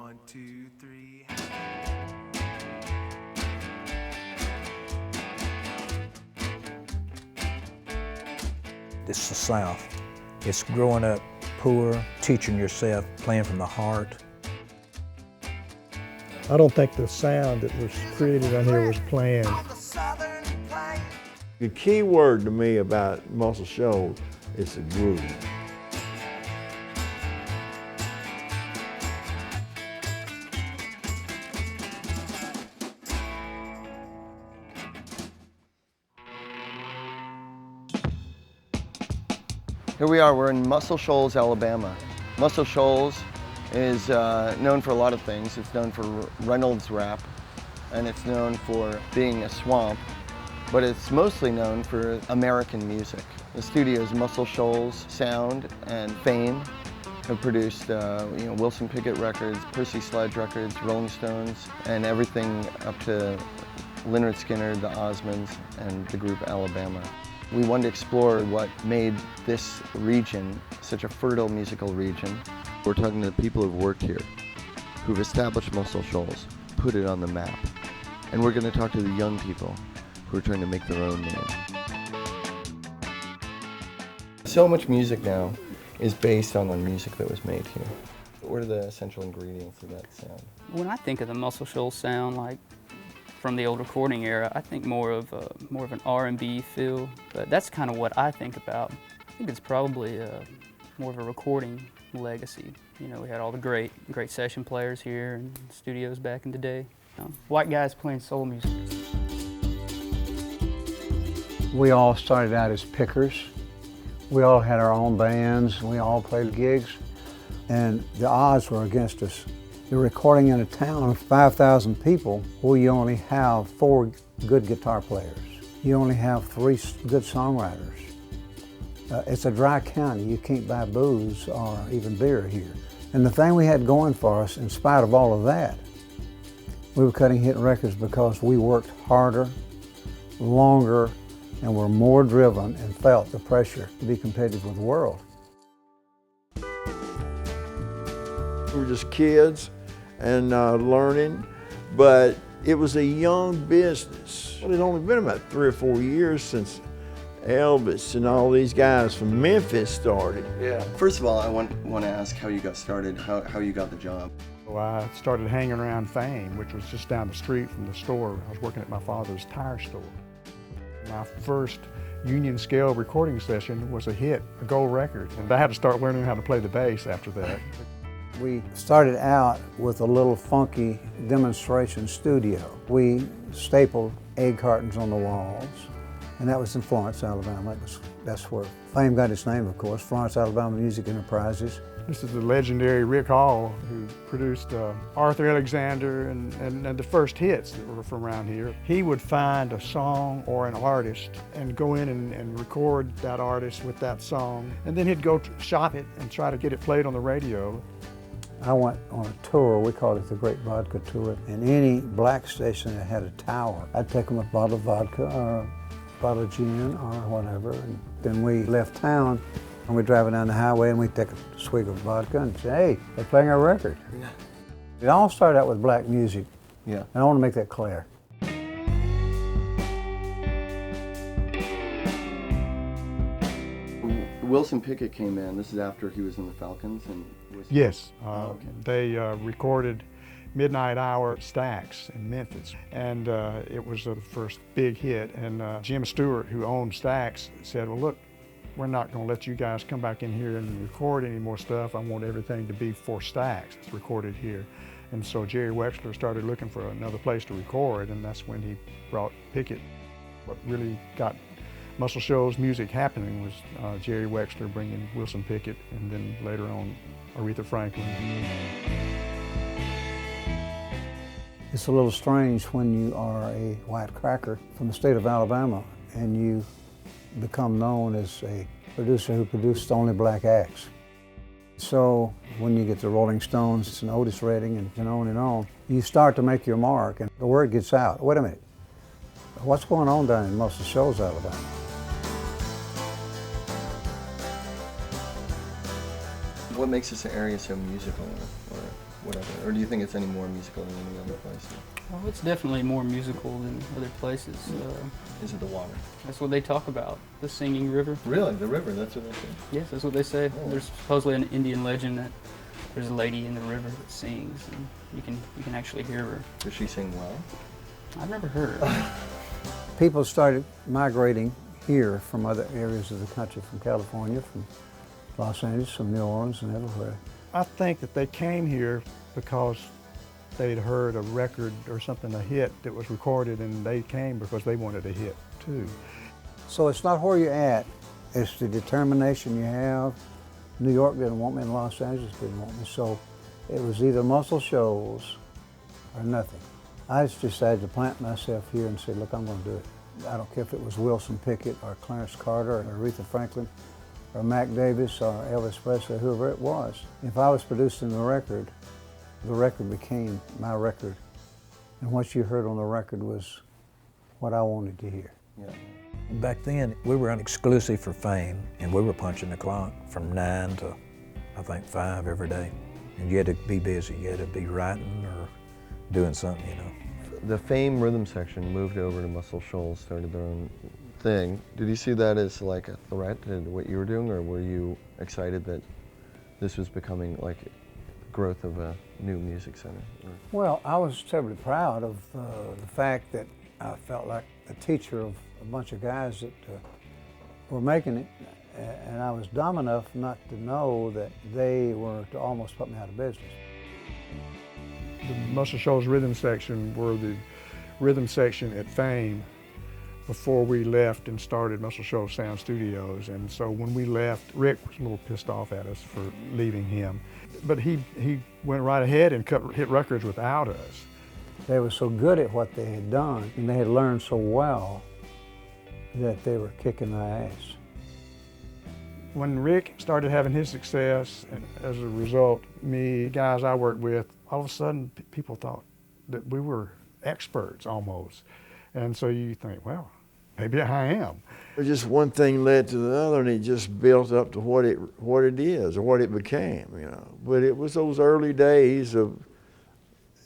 1, 2, 3. It's the South. It's growing up poor, teaching yourself, playing from the heart. I don't think the sound that was created on here was planned. The key word to me about Muscle Shoals is the groove. Here we are, we're in Muscle Shoals, Alabama. Muscle Shoals is known for a lot of things. It's known for Reynolds Wrap, and it's known for being a swamp, but it's mostly known for American music. The studios Muscle Shoals Sound and Fame have produced Wilson Picket records, Percy Sledge records, Rolling Stones, and everything up to Lynyrd Skynyrd, the Osmonds, and the group Alabama. We wanted to explore what made this region such a fertile musical region. We're talking to the people who've worked here, who've established Muscle Shoals, put it on the map. And we're going to talk to the young people who are trying to make their own name. So much music now is based on the music that was made here. What are the essential ingredients of that sound? When I think of the Muscle Shoals sound, like from the old recording era, I think more of an R&B feel, but that's kind of what I think about. I think it's probably more of a recording legacy. You know, we had all the great session players here in studios back in the day. White guys playing soul music. We all started out as pickers. We all had our own bands. We all played gigs, and the odds were against us. You're recording in a town of 5,000 people where you only have 4 good guitar players. You only have 3 good songwriters. It's a dry county. You can't buy booze or even beer here. And the thing we had going for us, in spite of all of that, we were cutting hit records because we worked harder, longer, and were more driven and felt the pressure to be competitive with the world. We were just kids and learning, but it was a young business. Well, it had only been about 3 or 4 years since Elvis and all these guys from Memphis started. Yeah. First of all, I want to ask how you got started, how you got the job. Well, I started hanging around Fame, which was just down the street from the store. I was working at my father's tire store. My first union scale recording session was a hit, a gold record, and I had to start learning how to play the bass after that. We started out with a little funky demonstration studio. We stapled egg cartons on the walls, and that was in Florence, Alabama. That's where Fame got its name, of course, Florence, Alabama Music Enterprises. This is the legendary Rick Hall, who produced Arthur Alexander and the first hits that were from around here. He would find a song or an artist and go in and record that artist with that song, and then he'd go shop it and try to get it played on the radio. I went on a tour, we called it the Great Vodka Tour, and any black station that had a tower, I'd take them a bottle of vodka or a bottle of gin or whatever. And then we left town and we're driving down the highway and we'd take a swig of vodka and say, hey, they're playing our record. Yeah. It all started out with black music. Yeah. And I want to make that clear. Wilson Picket came in. This is after he was in the Falcons and was. Yes. Okay. They recorded Midnight Hour at Stax in Memphis, and it was the first big hit. And Jim Stewart, who owned Stax, said, well, look, we're not going to let you guys come back in here and record any more stuff. I want everything to be for Stax. It's recorded here. And so Jerry Wexler started looking for another place to record, and that's when he brought Picket. What really got Muscle Shoals music happening was Jerry Wexler bringing Wilson Picket, and then later on Aretha Franklin. It's a little strange when you are a white cracker from the state of Alabama and you become known as a producer who produced only black acts. So when you get the Rolling Stones and Otis Redding and on, you start to make your mark and the word gets out. Wait a minute, what's going on down in Muscle Shoals, Alabama? What makes this area so musical? Or whatever? Or do you think it's any more musical than any other place? Well, it's definitely more musical than other places. Is it the water? That's what they talk about, the singing river. Really? The river, that's what they say? Yes, that's what they say. Oh. There's supposedly an Indian legend that there's a lady in the river that sings, and you can actually hear her. Does she sing well? I've never heard her. People started migrating here from other areas of the country, from California, from Los Angeles, from New Orleans, and everywhere. I think that they came here because they'd heard a record or something, a hit that was recorded, and they came because they wanted a hit too. So it's not where you're at, it's the determination you have. New York didn't want me, and Los Angeles didn't want me, so it was either Muscle Shoals or nothing. I just decided to plant myself here and say, look, I'm going to do it. I don't care if it was Wilson Pickett or Clarence Carter or Aretha Franklin or Mac Davis or Elvis Presley, whoever it was. If I was producing the record became my record. And what you heard on the record was what I wanted to hear. Yeah. Back then, we were exclusive for Fame, and we were punching the clock from 9 to, I think, 5 every day. And you had to be busy. You had to be writing or doing something, you know. The Fame rhythm section moved over to Muscle Shoals, started their own thing. Did you see that as like a threat to what you were doing, or were you excited that this was becoming like growth of a new music center? Well, I was terribly proud of the fact that I felt like a teacher of a bunch of guys that were making it, and I was dumb enough not to know that they were to almost put me out of business. The Muscle Shoals rhythm section were the rhythm section at Fame before we left and started Muscle Shoals Sound Studios. And so when we left, Rick was a little pissed off at us for leaving him. But he went right ahead and hit records without us. They were so good at what they had done, and they had learned so well that they were kicking my ass. When Rick started having his success, and as a result, me, guys I worked with, all of a sudden people thought that we were experts almost. And so you think, well, maybe I am. Just one thing led to the other, and it just built up to what it is or what it became, you know. But it was those early days of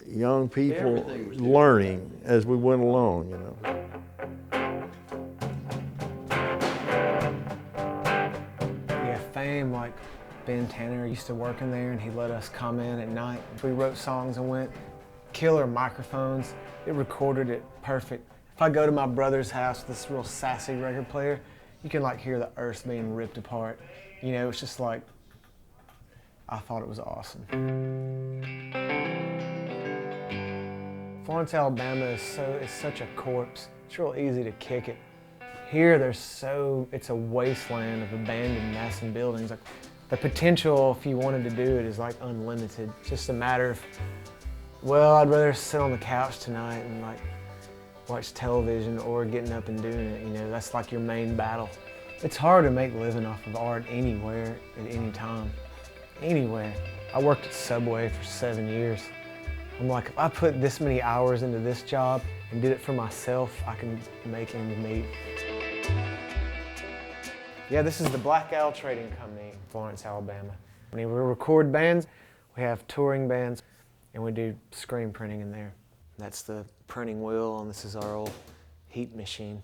young people learning as we went along, you know. Yeah, Fame, like Ben Tanner used to work in there, and he let us come in at night. We wrote songs and went killer microphones. It recorded it perfect. If I go to my brother's house, this real sassy record player, you can like hear the earth being ripped apart. You know, it's just like, I thought it was awesome. Florence, Alabama is such a corpse. It's real easy to kick it. Here, it's a wasteland of abandoned massive buildings. Like, the potential, if you wanted to do it, is like unlimited. It's just a matter of, well, I'd rather sit on the couch tonight and like watch television or getting up and doing it, you know, that's like your main battle. It's hard to make a living off of art anywhere, at any time, anywhere. I worked at Subway for 7 years. I'm like, if I put this many hours into this job and did it for myself, I can make ends meet. Yeah, this is the Black Owl Trading Company in Florence, Alabama. When we record bands, we have touring bands, and we do screen printing in there. That's the printing wheel, and this is our old heat machine.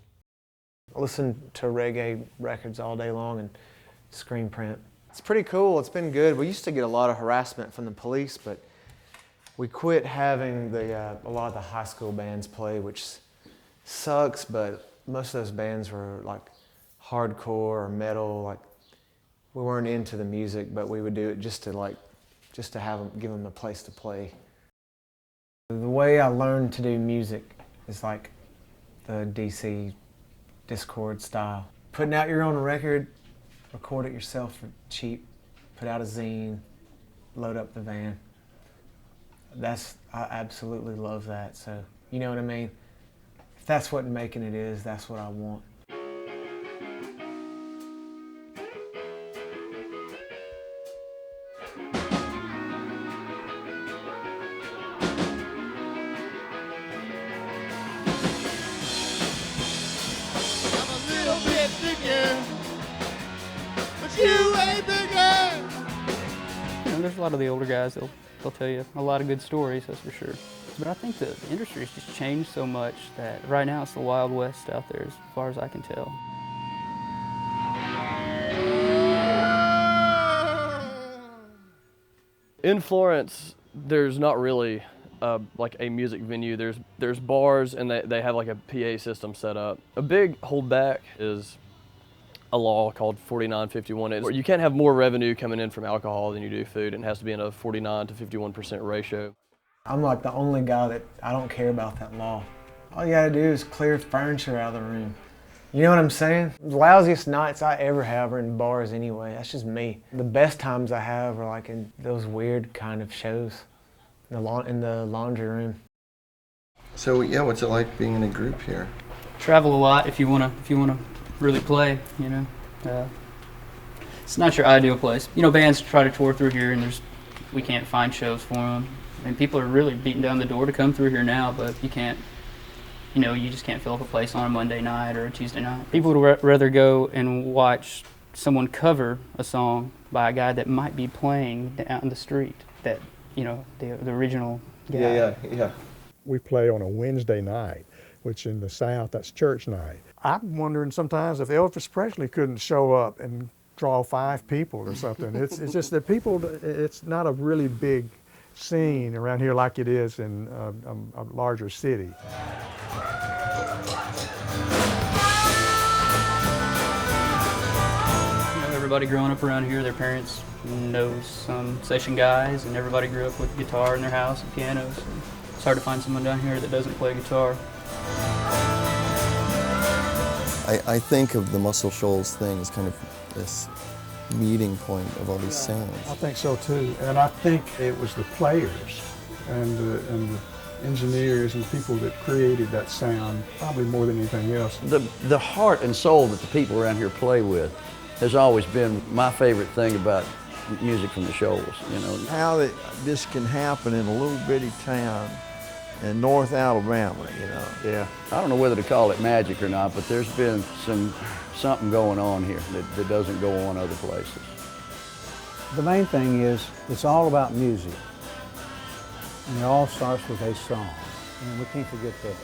I listen to reggae records all day long and screen print. It's pretty cool, it's been good. We used to get a lot of harassment from the police, but we quit having a lot of the high school bands play, which sucks, but most of those bands were like hardcore or metal. Like, we weren't into the music, but we would do it just to have them, give them a place to play. The way I learned to do music is like the DC Discord style. Putting out your own record, record it yourself for cheap, put out a zine, load up the van. I absolutely love that, so you know what I mean? If that's what making it is, that's what I want. You know, there's a lot of the older guys, they'll They'll tell you a lot of good stories, that's for sure. But I think the industry has just changed so much that right now it's the Wild West out there as far as I can tell. In Florence, there's not really like a music venue. There's bars, and they have like a PA system set up. A big holdback is a law called 4951. You can't have more revenue coming in from alcohol than you do food, and it has to be in a 49 to 51% ratio. I'm like the only guy that I don't care about that law. All you gotta do is clear furniture out of the room. You know what I'm saying? The lousiest nights I ever have are in bars anyway. That's just me. The best times I have are like in those weird kind of shows in the laundry room. So yeah, what's it like being in a group here? Travel a lot if you wanna really play. You know, it's not your ideal place. You know, bands try to tour through here, and we can't find shows for them. And people are really beating down the door to come through here now, but you can't. You know, you just can't fill up a place on a Monday night or a Tuesday night. People would rather go and watch someone cover a song by a guy that might be playing down the street. That, you know, the original guy. Yeah. We play on a Wednesday night, which in the South, that's church night. I'm wondering sometimes if Elvis Presley couldn't show up and draw 5 people or something. It's just that people, it's not a really big scene around here like it is in a larger city. Everybody growing up around here, their parents know some session guys, and everybody grew up with a guitar in their house and pianos. So it's hard to find someone down here that doesn't play guitar. I think of the Muscle Shoals thing as kind of this meeting point of all these sounds. I think so too, and I think it was the players and the engineers and people that created that sound probably more than anything else. The heart and soul that the people around here play with has always been my favorite thing about music from the Shoals, you know. How this can happen in a little bitty town in North Alabama, you know. Yeah. I don't know whether to call it magic or not, but there's been something going on here that doesn't go on other places. The main thing is it's all about music. And it all starts with a song. And we can't forget that.